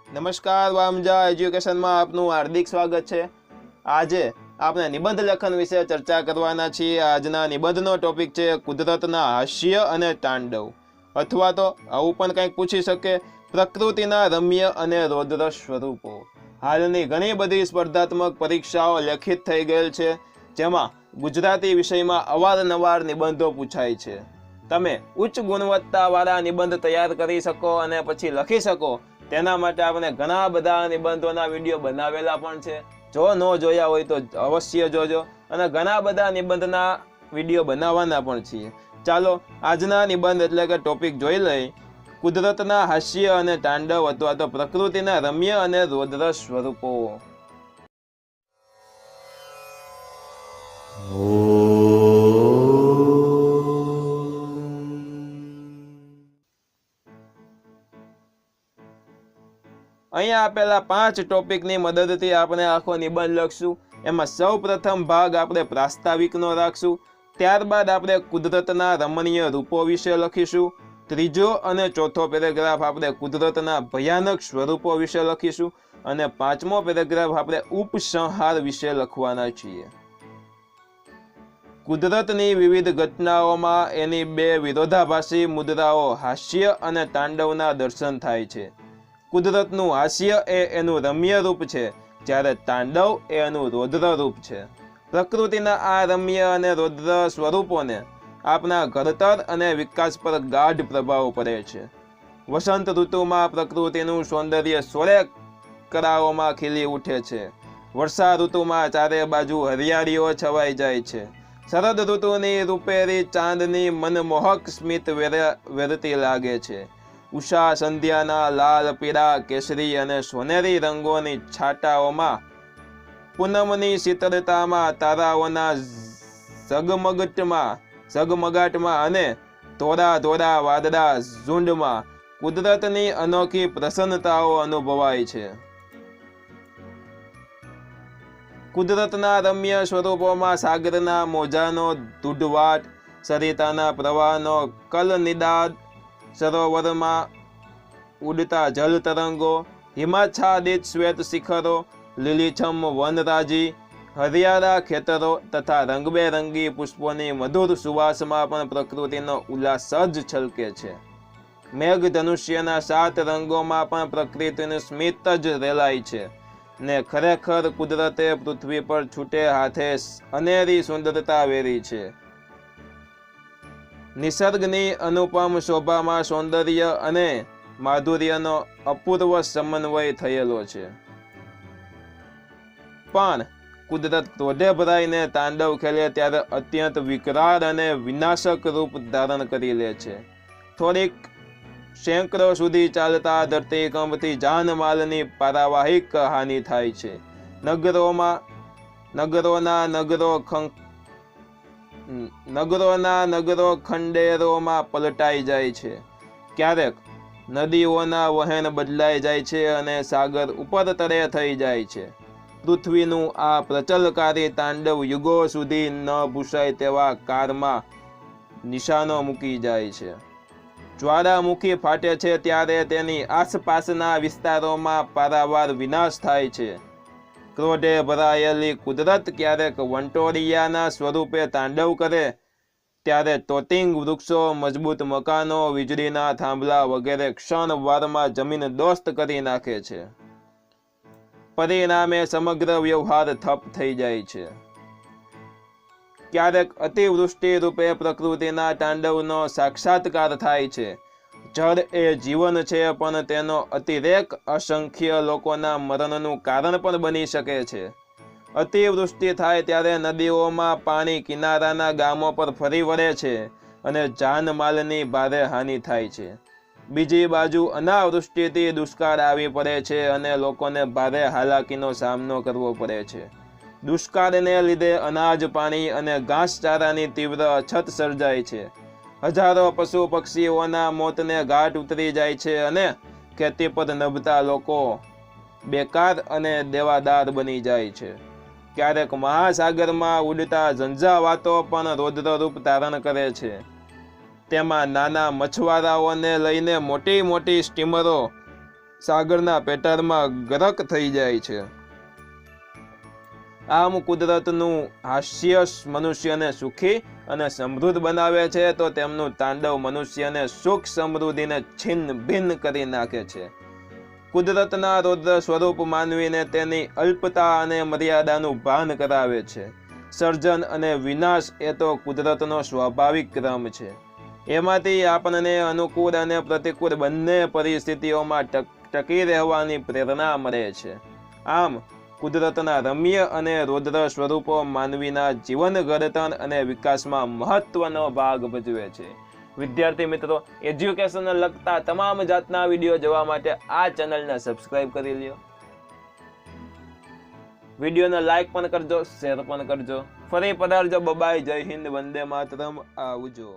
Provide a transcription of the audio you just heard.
નમસ્કાર વામજા એજ્યુકેશનમાં આપનું હાર્દિક સ્વાગત છે। આજે આપણે નિબંધ લેખન વિશે ચર્ચા કરવાના છીએ। આજના નિબંધનો ટોપિક છે કુદરતના હાસ્ય અને તાંડવ, અથવા તો આવું પણ કંઈક પૂછી શકે, પ્રકૃતિના રમ્ય અને રૌદ્ર સ્વરૂપો। હાલની ઘણી બધી સ્પર્ધાત્મક પરીક્ષાઓ લેખિત થઈ ગયેલ છે, જેમાં ગુજરાતી વિષયમાં અવારનવાર નિબંધો પૂછાય છે। તમે ઉચ્ચ ગુણવત્તાવાળા નિબંધ તૈયાર કરી શકો અને પછી લખી શકો, તેના માટે આપણે ઘણા બધા નિબંધોના વિડીયો બનાવેલા પણ છે। જો ન જોયા હોય તો અવશ્ય જોજો, અને ઘણા બધા નિબંધના વિડીયો બનાવવાના પણ છીએ। ચાલો આજના નિબંધ એટલે કે ટોપિક જોઈ લઈ, કુદરતના હાસ્ય અને તાંડવ અથવા તો પ્રકૃતિના રમ્ય અને રૌદ્ર સ્વરૂપો। અહીંયા આપેલા 5 ટોપિકની મદદથી આપણે આખો નિબંધ લખશું। એમાં સૌ પ્રથમ ભાગ આપણે પ્રાસ્તાવિકનો રાખશું, ત્યારબાદ આપણે કુદરતના રમણીય રૂપો વિશે લખીશું, ત્રીજો અને ચોથો પેરેગ્રાફ આપણે કુદરતના ભયાનક સ્વરૂપો વિશે લખીશું, અને 5મો પેરેગ્રાફ આપણે ઉપસંહાર વિશે લખવાના છીએ। કુદરતની વિવિધ ઘટનાઓમાં એની 2 વિરોધાભાસી મુદ્રાઓ હાસ્ય અને તાંડવના દર્શન થાય છે। કુદરતનું હાસ્ય એ એનું રમ્ય રૂપ છે, જ્યારે તાંડવ એ એનું રૌદ્ર રૂપ છે। પ્રકૃતિના આ રમ્ય અને રૌદ્ર સ્વરૂપોને આપણા ઘડતર અને વિકાસ પર ગાઢ પ્રભાવ પડે છે। વસંત ઋતુમાં પ્રકૃતિનું સૌંદર્ય સોળે કળાઓમાં ખીલી ઉઠે છે। વર્ષા ઋતુમાં ચારે બાજુ હરિયાળીઓ છવાઈ જાય છે। શરદ ઋતુની રૂપેરી ચાંદની મનમોહક સ્મિત વેરતી લાગે છે। ઉષા સંધ્યાના લાલ, પીળા, કેસરી અને સોનેરી રંગોની છાટાઓમાં, પૂનમની શીતળતામાં, તારાઓના ઝગમગાટમાં અને ધોળા ધોળા વાદળા ઝુંડમાં કુદરતની અનોખી પ્રસન્નતાઓ અનુભવાય છે। કુદરતના રમ્ય સ્વરૂપોમાં સાગરના મોજાનો ધૂઢવાટ, સરિતાના પ્રવાહનો કલનિદાદ, સરોવરમાં ઉડતા જલ તરંગો, હિમાચ્છાદિત શ્વેત શિખરો, લીલીછમ વનરાજી, હરિયાળા ખેતરો તથા રંગબેરંગી પુષ્પોની મધુર સુવાસમાં પણ પ્રકૃતિનો ઉલ્લાસ જ છલકે છે। મેઘધનુષ્યના 7 રંગોમાં પણ પ્રકૃતિનું સ્મિત જ રેલાય છે, ને ખરેખર કુદરતે પૃથ્વી પર છૂટે હાથે અનેરી સુંદરતા વેરી છે। નિસર્ગની અનુપમ શોભામાં સૌંદર્ય અને માધુર્યનો અપૂર્વ સમન્વય થયેલો છે, પણ કુદરત ક્રોધે ભરાઈને તાંડવ ખેલે ત્યારે અત્યંત વિકરાળ અને વિનાશક રૂપ ધારણ કરી લે છે। થોડીક સેંકડો સુધી ચાલતા ધરતીકંપથી જાનમાલની પારાવાહિક હાનિ થાય છે। નગરોના નગરો ખંડેરોમાં પલટાઈ જાય છે। ક્યારેક નદીઓના વહેણ બદલાઈ જાય છે અને સાગર ઉપર તરે થઈ જાય છે। પૃથ્વીનું આ પ્રચલકારી તાંડવ યુગો સુધી ન ભૂસાય તેવા કારમાં નિશાનો મૂકી જાય છે। જ્વાળામુખી ફાટે છે ત્યારે તેની આસપાસના વિસ્તારોમાં પારાવાર વિનાશ થાય છે। ક્રોધે ભરાયેલી કુદરત ક્યારેક વંટોળિયાના સ્વરૂપે તાંડવ કરે ત્યારે તોતિંગ વૃક્ષો, મજબૂત મકાનો, વીજળીના થાંભલા વગેરે ક્ષણવારમાં જમીન દોસ્ત કરી નાખે છે। પરિણામે સમગ્ર વ્યવહાર ઠપ થઈ જાય છે। ક્યારેક અતિવૃષ્ટિ રૂપે પ્રકૃતિના તાંડવનો સાક્ષાત્કાર થાય છે। જળ એ જીવન છે, પણ તેનો અતિરેક અસંખ્ય લોકોના મરણનું કારણ પણ બની શકે છે। અતિવૃષ્ટિ થાય ત્યારે નદીઓમાં પાણી કિનારાના ગામો પર ફરી વળે છે અને જાનમાલની ભારે હાનિ થાય છે। બીજી બાજુ અનાવૃષ્ટિથી દુષ્કાળ આવી પડે છે અને લોકોને ભારે હાલાકીનો સામનો કરવો પડે છે। દુષ્કાળને લીધે અનાજ, પાણી અને ઘાસચારાની તીવ્ર અછત સર્જાય છે। હજારો પશુ પક્ષીઓના મોતને ઘાટ ઉતરી જાય છે અને ખેતી પર નભતા લોકો બેકાર અને દેવાદાર બની જાય છે। ક્યારેક મહાસાગરમાં ઉડતા ઝંઝાવાતો પણ રૌદ્ર રૂપ ધારણ કરે છે। તેમાં નાના મછવારાઓને લઈને મોટી મોટી સ્ટીમરો સાગરના પેટાળમાં ગરક થઈ જાય છે। આમ કુદરતનું હાસ્ય મનુષ્યને સુખી અને સમૃદ્ધ બનાવે છે, તો તેમનું તાંડવ મનુષ્યને સુખ સમૃદ્ધિને છિન્ન ભિન્ન કરી નાખે છે। કુદરતના રૌદ્ર સ્વરૂપ માનવીને તેની અલ્પતા અને મર્યાદાનું ભાન કરાવે છે। સર્જન અને વિનાશ એ તો કુદરતનો સ્વાભાવિક ક્રમ છે। એમાંથી આપણને અનુકૂળ અને પ્રતિકૂળ બંને પરિસ્થિતિઓમાં ટકી રહેવાની પ્રેરણા મળે છે। આમ કુદરતના રમ્ય અને રૌદ્ર સ્વરૂપો માનવીના જીવન ઘડતર અને વિકાસમાં મહત્વનો ભાગ ભજવે છે। વિદ્યાર્થી મિત્રો, એજ્યુકેશનને લગતા તમામ જાતના વિડીયો જોવા માટે આ ચેનલને સબસ્ક્રાઇબ કરી લ્યો। વિડીયોને લાઈક પણ કરજો, શેર પણ કરજો। ફરી પધારજો। બાય, જય હિન્દ, વંદે માતરમ, આવજો।